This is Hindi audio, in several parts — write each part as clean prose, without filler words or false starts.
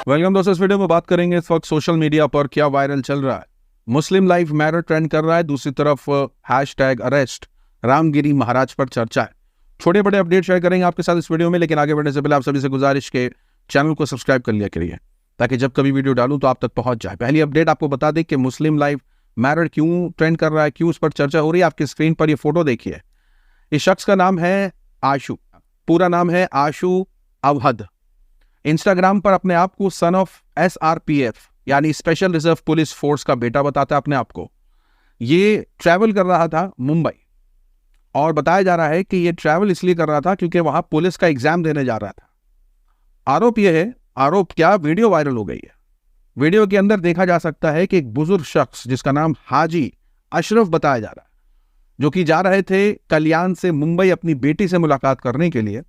वेलकम दोस्तों। इस वीडियो में बात करेंगे इस वक्त सोशल मीडिया पर क्या वायरल चल रहा है। मुस्लिम लाइफ मैटर ट्रेंड कर रहा है, दूसरी तरफ हैशटैग अरेस्ट रामगिरी महाराज पर चर्चा है। छोटे बड़े अपडेट शेयर करेंगे आपके साथ इस वीडियो में, लेकिन आगे बढ़ने से पहले आप सभी से गुजारिश के चैनल को सब्सक्राइब कर लिया करिए ताकि जब कभी वीडियो डालूं तो आप तक पहुंच जाए। पहली अपडेट आपको बता दें कि मुस्लिम लाइफ मैटर क्यों ट्रेंड कर रहा है, क्यों उस पर चर्चा हो रही है। आपकी स्क्रीन पर ये फोटो देखिए। इस शख्स का नाम है आशू, पूरा नाम है आशू अवहद। इंस्टाग्राम पर अपने आप को सन ऑफ SRPF यानी स्पेशल रिजर्व पुलिस फोर्स का बेटा बताता है अपने आप को। ये ट्रैवल कर रहा था मुंबई, और बताया जा रहा है कि ये ट्रैवल इसलिए कर रहा था क्योंकि वहां पुलिस का एग्जाम देने जा रहा था। आरोप यह है, आरोप क्या, वीडियो वायरल हो गई है। वीडियो के अंदर देखा जा सकता है कि एक बुजुर्ग शख्स जिसका नाम हाजी अशरफ बताया जा रहा है, जो कि जा रहे थे कल्याण से मुंबई अपनी बेटी से मुलाकात करने के लिए।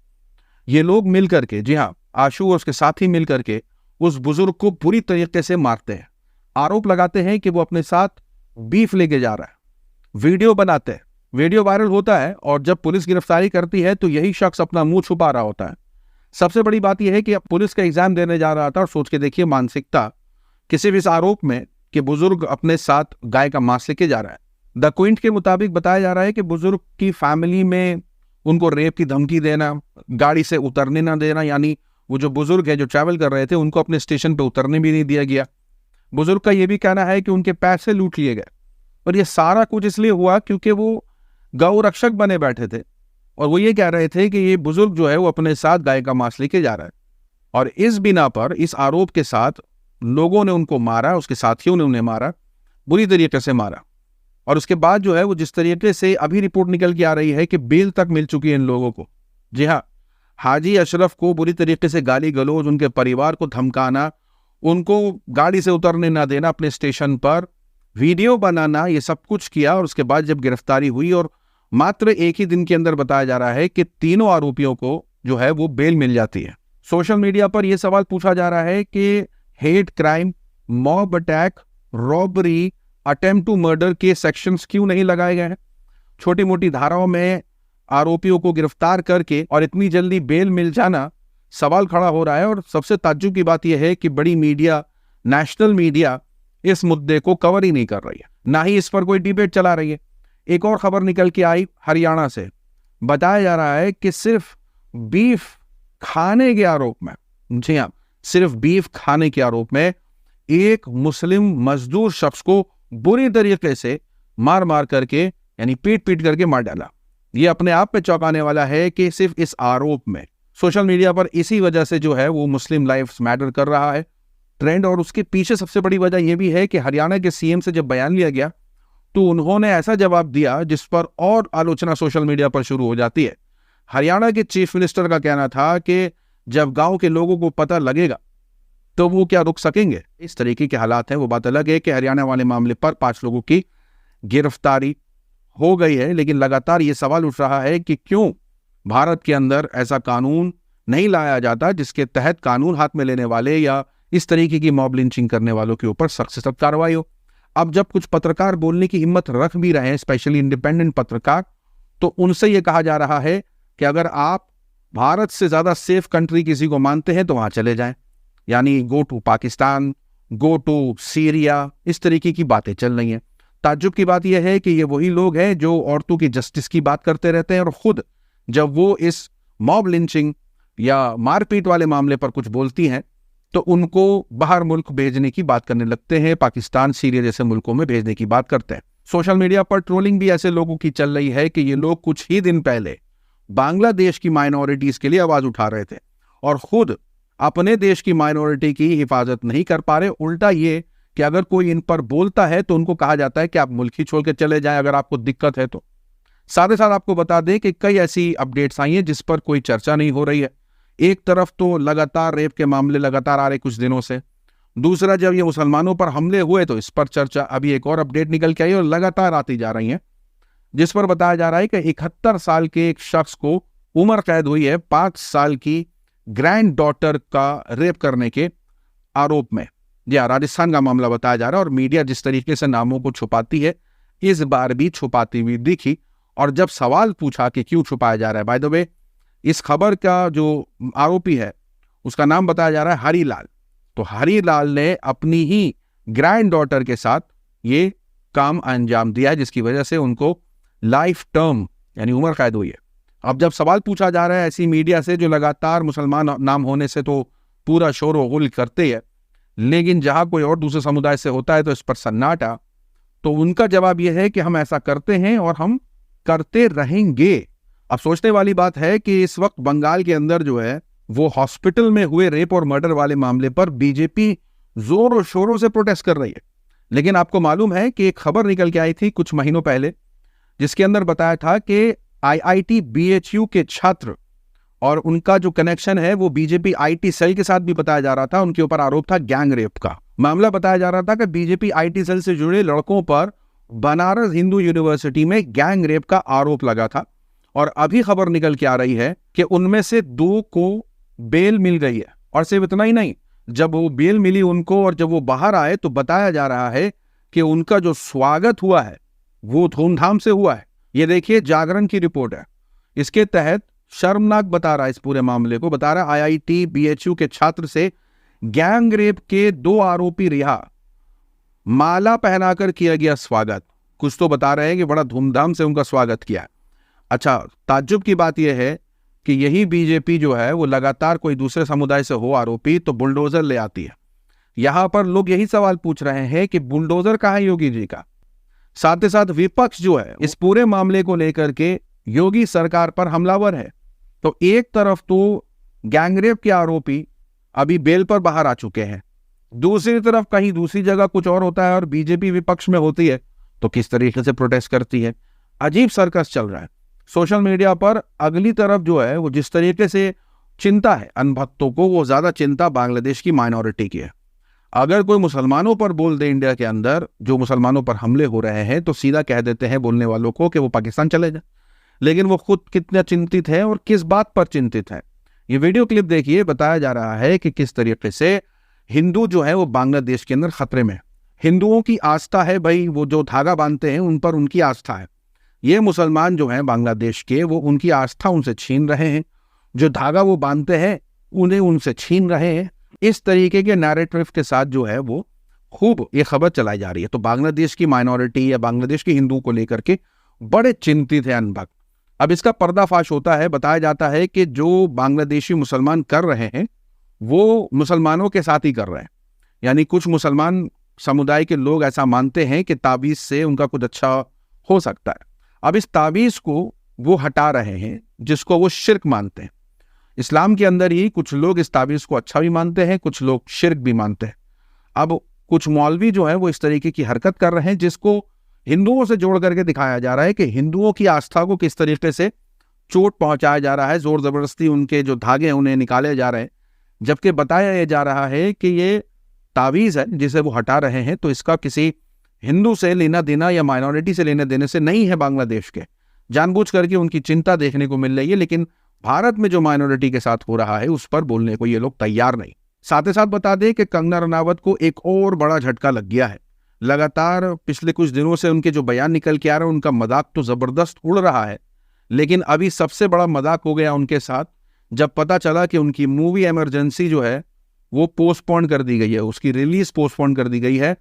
ये लोग मिलकर के, जी हाँ, आशू और उसके साथी मिलकर के उस बुजुर्ग को बुरी तरीके से मारते हैं। आरोप लगाते हैं कि वो अपने साथ बीफ लेके जा रहा है। वीडियो बनाते हैं, वीडियो वायरल होता है, और जब पुलिस गिरफ्तारी करती है तो यही शख्स अपना मुंह छुपा रहा होता है। सबसे बड़ी बात यह है कि पुलिस का एग्जाम देने जा रहा था, और सोच के देखिए मानसिकता किसी भी इस आरोप में कि बुजुर्ग अपने साथ गाय का मांस लेके जा रहा है। द क्विंट के मुताबिक बताया जा रहा है कि बुजुर्ग की फैमिली में उनको रेप की धमकी देना, गाड़ी से उतरने ना देना, यानी वो जो बुजुर्ग है जो ट्रैवल कर रहे थे उनको अपने स्टेशन पे उतरने भी नहीं दिया गया। बुजुर्ग का ये भी कहना है कि उनके पैसे लूट लिए गए, और ये सारा कुछ इसलिए हुआ क्योंकि वो गौ रक्षक बने बैठे थे, और वो ये कह रहे थे कि ये बुजुर्ग जो है वो अपने साथ गाय का मांस लेके जा रहा है। और इस बिना पर, इस आरोप के साथ लोगों ने उनको मारा, उसके साथियों ने उन्हें मारा, बुरी तरीके से मारा। और उसके बाद जो है वो जिस तरीके से अभी रिपोर्ट निकल के आ रही है कि बेल तक मिल चुकी है इन लोगों को। जी हाँ, हाजी अशरफ को बुरी तरीके से गाली गलौज, उनके परिवार को धमकाना, उनको गाड़ी से उतरने ना देना, अपने स्टेशन पर वीडियो बनाना, ये सब कुछ किया। और उसके बाद जब गिरफ्तारी हुई, और मात्र एक ही दिन के अंदर बताया जा रहा है कि तीनों आरोपियों को जो है वो बेल मिल जाती है। सोशल मीडिया पर यह सवाल पूछा जा रहा है कि hate crime, mob attack, robbery, attempt to murder के सेक्शंस क्यों नहीं लगाए गए हैं। छोटी मोटी धाराओं में आरोपियों को गिरफ्तार करके और इतनी जल्दी बेल मिल जाना, सवाल खड़ा हो रहा है। और सबसे ताज्जुब की बात यह है कि बड़ी मीडिया, नेशनल मीडिया इस मुद्दे को कवर ही नहीं कर रही है, ना ही इस पर कोई डिबेट चला रही है। एक और खबर निकल के आई हरियाणा से। बताया जा रहा है कि सिर्फ बीफ खाने के आरोप में, जी हाँ, सिर्फ बीफ खाने के आरोप में एक मुस्लिम मजदूर शख्स को बुरी तरीके से मार मार करके, यानी पीट पीट करके मार डाला। ये अपने आप में चौंकाने वाला है कि सिर्फ इस आरोप में सोशल मीडिया पर इसी वजह से जो है वो मुस्लिम लाइफ्स मैटर कर रहा है ट्रेंड। और उसके पीछे सबसे बड़ी वजह यह भी है कि हरियाणा के CM से जब बयान लिया गया तो उन्होंने ऐसा जवाब दिया जिस पर और आलोचना सोशल मीडिया पर शुरू हो जाती है। हरियाणा के चीफ मिनिस्टर का कहना था कि जब गांव के लोगों को पता लगेगा तो वो क्या रुक सकेंगे। इस तरीके के हालात हैं। वो बात अलग है कि हरियाणा वाले मामले पर 5 लोगों की गिरफ्तारी हो गई है, लेकिन लगातार ये सवाल उठ रहा है कि क्यों भारत के अंदर ऐसा कानून नहीं लाया जाता जिसके तहत कानून हाथ में लेने वाले या इस तरीके की मॉब लिंचिंग करने वालों के ऊपर सख्त से सख्त कार्रवाई हो। अब जब कुछ पत्रकार बोलने की हिम्मत रख भी रहे हैं, स्पेशली इंडिपेंडेंट पत्रकार, तो उनसे यह कहा जा रहा है कि अगर आप भारत से ज्यादा सेफ कंट्री किसी को मानते हैं तो वहां चले जाएं, यानी go to Pakistan, go to Syria, इस तरीके की बातें चल रही हैं। ताज्जुब की बात यह है कि ये वही लोग हैं जो औरतों की जस्टिस की बात करते रहते हैं, और खुद जब वो इस मॉब लिंचिंग या मारपीट वाले मामले पर कुछ बोलती हैं तो उनको बाहर मुल्क भेजने की बात करने लगते हैं, पाकिस्तान, सीरिया जैसे मुल्कों में भेजने की बात करते हैं। सोशल मीडिया पर ट्रोलिंग भी ऐसे लोगों की चल रही है कि ये लोग कुछ ही दिन पहले बांग्लादेश की माइनॉरिटीज के लिए आवाज उठा रहे थे, और खुद अपने देश की माइनॉरिटी की हिफाजत नहीं कर पा रहे। उल्टा ये कि अगर कोई इन पर बोलता है तो उनको कहा जाता है कि आप मुल्क ही छोड़ के चले जाएं अगर आपको दिक्कत है तो। साथ ही साथ आपको बता दें कि कई ऐसी अपडेट्स आई हैं जिस पर कोई चर्चा नहीं हो रही है। एक तरफ तो लगातार रेप के मामले लगातार आ रहे कुछ दिनों से, दूसरा जब ये मुसलमानों पर हमले हुए तो इस पर चर्चा। अभी एक और अपडेट निकल के आई और लगातार आती जा रही है, जिस पर बताया जा रहा है कि 71 साल के एक शख्स को उम्र कैद हुई है 5 साल की ग्रैंड डॉटर का रेप करने के आरोप में। या राजस्थान का मामला बताया जा रहा है, और मीडिया जिस तरीके से नामों को छुपाती है इस बार भी छुपाती हुई दिखी। और जब सवाल पूछा कि क्यों छुपाया जा रहा है, बाय द वे इस खबर का जो आरोपी है उसका नाम बताया जा रहा है हरीलाल। तो हरीलाल ने अपनी ही ग्रैंड डॉटर के साथ ये काम अंजाम दिया, जिसकी वजह से उनको लाइफ टर्म यानी उम्र कैद हुई है। अब जब सवाल पूछा जा रहा है ऐसी मीडिया से जो लगातार मुसलमान नाम होने से तो पूरा शोर व गुल करते हैं, लेकिन जहां कोई और दूसरे समुदाय से होता है तो इस पर सन्नाटा, तो उनका जवाब यह है कि हम ऐसा करते हैं और हम करते रहेंगे। अब सोचने वाली बात है कि इस वक्त बंगाल के अंदर जो है वो हॉस्पिटल में हुए रेप और मर्डर वाले मामले पर बीजेपी जोर और शोरों से प्रोटेस्ट कर रही है। लेकिन आपको मालूम है कि एक खबर निकल के आई थी कुछ महीनों पहले, जिसके अंदर बताया था कि आईआईटी बीएचयू के छात्र और उनका जो कनेक्शन है वो बीजेपी आईटी सेल के साथ भी बताया जा रहा था, उनके ऊपर आरोप था गैंग रेप का। मामला बताया जा रहा था कि बीजेपी आईटी सेल से जुड़े लड़कों पर बनारस हिंदू यूनिवर्सिटी में गैंग रेप का आरोप लगा था। और अभी खबर निकल के आ रही है कि उनमें से 2 को बेल मिल गई है। और सिर्फ इतना ही नहीं, जब वो बेल मिली उनको और जब वो बाहर आए तो बताया जा रहा है कि उनका जो स्वागत हुआ है वो धूमधाम से हुआ है। ये देखिए जागरण की रिपोर्ट है। इसके तहत शर्मनाक बता रहा है, इस पूरे मामले को बता रहा है, आईआईटी बीएचयू के छात्र से गैंग रेप के 2 आरोपी रिहा, माला पहनाकर किया गया स्वागत। कुछ तो बता रहे हैं कि बड़ा धूमधाम से उनका स्वागत किया। अच्छा, ताज्जुब की बात यह है कि यही बीजेपी जो है वो लगातार कोई दूसरे समुदाय से हो आरोपी तो बुलडोजर ले आती है। यहां पर लोग यही सवाल पूछ रहे हैं कि बुलडोजर कहां है योगी जी का। साथ ही साथ विपक्ष जो है इस पूरे मामले को लेकर के योगी सरकार पर हमलावर है। तो एक तरफ तो गैंगरेप के आरोपी अभी बेल पर बाहर आ चुके हैं, दूसरी तरफ कहीं दूसरी जगह कुछ और होता है और बीजेपी विपक्ष में होती है तो किस तरीके से प्रोटेस्ट करती है। अजीब सर्कस चल रहा है सोशल मीडिया पर। अगली तरफ जो है वो जिस तरीके से चिंता है अनभक्तों को, वो ज्यादा चिंता बांग्लादेश की माइनॉरिटी की है। अगर कोई मुसलमानों पर बोल दे इंडिया के अंदर, जो मुसलमानों पर हमले हो रहे हैं, तो सीधा कह देते हैं बोलने वालों को कि वो पाकिस्तान चले जाए। लेकिन वो खुद कितना चिंतित है और किस बात पर चिंतित है, ये वीडियो क्लिप देखिए। बताया जा रहा है कि किस तरीके से हिंदू जो है वो बांग्लादेश के अंदर खतरे में। हिंदुओं की आस्था है भाई, वो जो धागा बांधते हैं उन पर उनकी आस्था है। ये मुसलमान जो हैं बांग्लादेश के, वो उनकी आस्था उनसे छीन रहे हैं, जो धागा वो बांधते हैं उन्हें उनसे छीन रहे हैं। इस तरीके के नैरेटिव के साथ जो है वो खूब ये खबर चलाई जा रही है। तो बांग्लादेश की माइनॉरिटी या बांग्लादेश के हिंदुओं को लेकर के बड़े चिंतित है अनभक्त। अब इसका पर्दाफाश होता है, बताया जाता है कि जो बांग्लादेशी मुसलमान कर रहे हैं वो मुसलमानों के साथ ही कर रहे हैं। यानी कुछ मुसलमान समुदाय के लोग ऐसा मानते हैं कि ताबीज से उनका कुछ अच्छा हो सकता है। अब इस ताबीज को वो हटा रहे हैं जिसको वो शिर्क मानते हैं। इस्लाम के अंदर ही कुछ लोग इस ताबीज को अच्छा भी मानते हैं, कुछ लोग शिर्क भी मानते हैं। अब कुछ मौलवी जो है वो इस तरीके की हरकत कर रहे हैं जिसको हिंदुओं से जोड़ करके दिखाया जा रहा है कि हिंदुओं की आस्था को किस तरीके से चोट पहुंचाया जा रहा है, जोर जबरदस्ती उनके जो धागे हैं उन्हें निकाले जा रहे हैं। जबकि बताया यह जा रहा है कि ये तावीज है जिसे वो हटा रहे हैं तो इसका किसी हिंदू से लेना देना या माइनॉरिटी से लेने देने से नहीं है। बांग्लादेश के जानबूझ करके उनकी चिंता देखने को मिल रही है, लेकिन भारत में जो माइनॉरिटी के साथ हो रहा है उस पर बोलने को ये लोग तैयार नहीं। साथ ही साथ बता दें कि कंगना रनावत को एक और बड़ा झटका लग गया है। लगातार पिछले कुछ दिनों से उनके जो बयान निकल के आ रहे हैं उनका मजाक तो जबरदस्त उड़ रहा है, लेकिन अभी सबसे बड़ा मजाक हो गया उनके साथ जब पता चला कि उनकी मूवी इमरजेंसी जो है वो पोस्टपोन कर दी गई है, उसकी रिलीज पोस्टपोन कर दी गई है।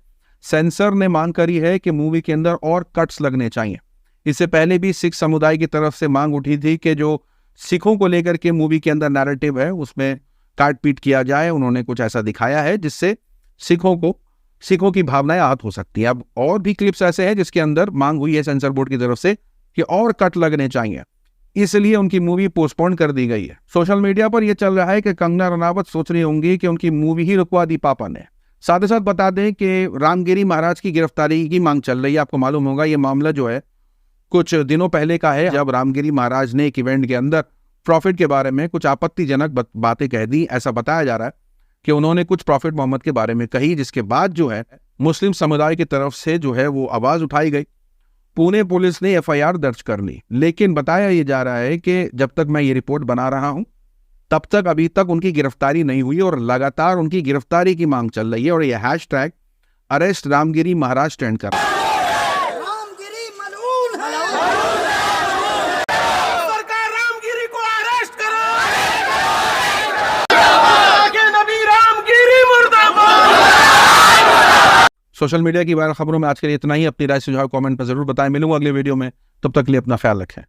सेंसर ने मांग करी है कि मूवी के अंदर और कट्स लगने चाहिए। इससे पहले भी सिख समुदाय की तरफ से मांग उठी थी कि जो सिखों को लेकर के मूवी के अंदर नैरेटिव है उसमें काट पीट किया जाए। उन्होंने कुछ ऐसा दिखाया है जिससे सिखों की भावनाएं आहत हो सकती है। अब और भी क्लिप्स ऐसे हैं जिसके अंदर मांग हुई है सेंसर बोर्ड की तरफ से कि और कट लगने चाहिए, इसलिए उनकी मूवी पोस्टपोन कर दी गई है। सोशल मीडिया पर यह चल रहा है कि कंगना रनावत सोच रही होंगी कि उनकी मूवी ही रुकवा दी पापा ने। साथ ही साथ बता दें कि रामगिरी महाराज की गिरफ्तारी की मांग चल रही है। आपको मालूम होगा ये मामला जो है कुछ दिनों पहले का है, जब रामगिरी महाराज ने एक इवेंट के अंदर प्रॉफिट के बारे में कुछ आपत्तिजनक बातें कह दी। ऐसा बताया जा रहा है कि उन्होंने कुछ प्रॉफिट मोहम्मद के बारे में कही, जिसके बाद जो है मुस्लिम समुदाय की तरफ से जो है वो आवाज उठाई गई। पुणे पुलिस ने एफआईआर दर्ज कर ली, लेकिन बताया ये जा रहा है कि जब तक मैं ये रिपोर्ट बना रहा हूं तब तक अभी तक उनकी गिरफ्तारी नहीं हुई और लगातार उनकी गिरफ्तारी की मांग चल रही है। और ये हैशटैग अरेस्ट रामगिरी महाराज ट्रेंड कर रहा है। सोशल मीडिया की वायरल खबरों में आज के लिए इतना ही। अपनी राय सुझाव कमेंट पर जरूर बताएं। मिलूंगा अगले वीडियो में, तब तक के लिए अपना ख्याल रखें।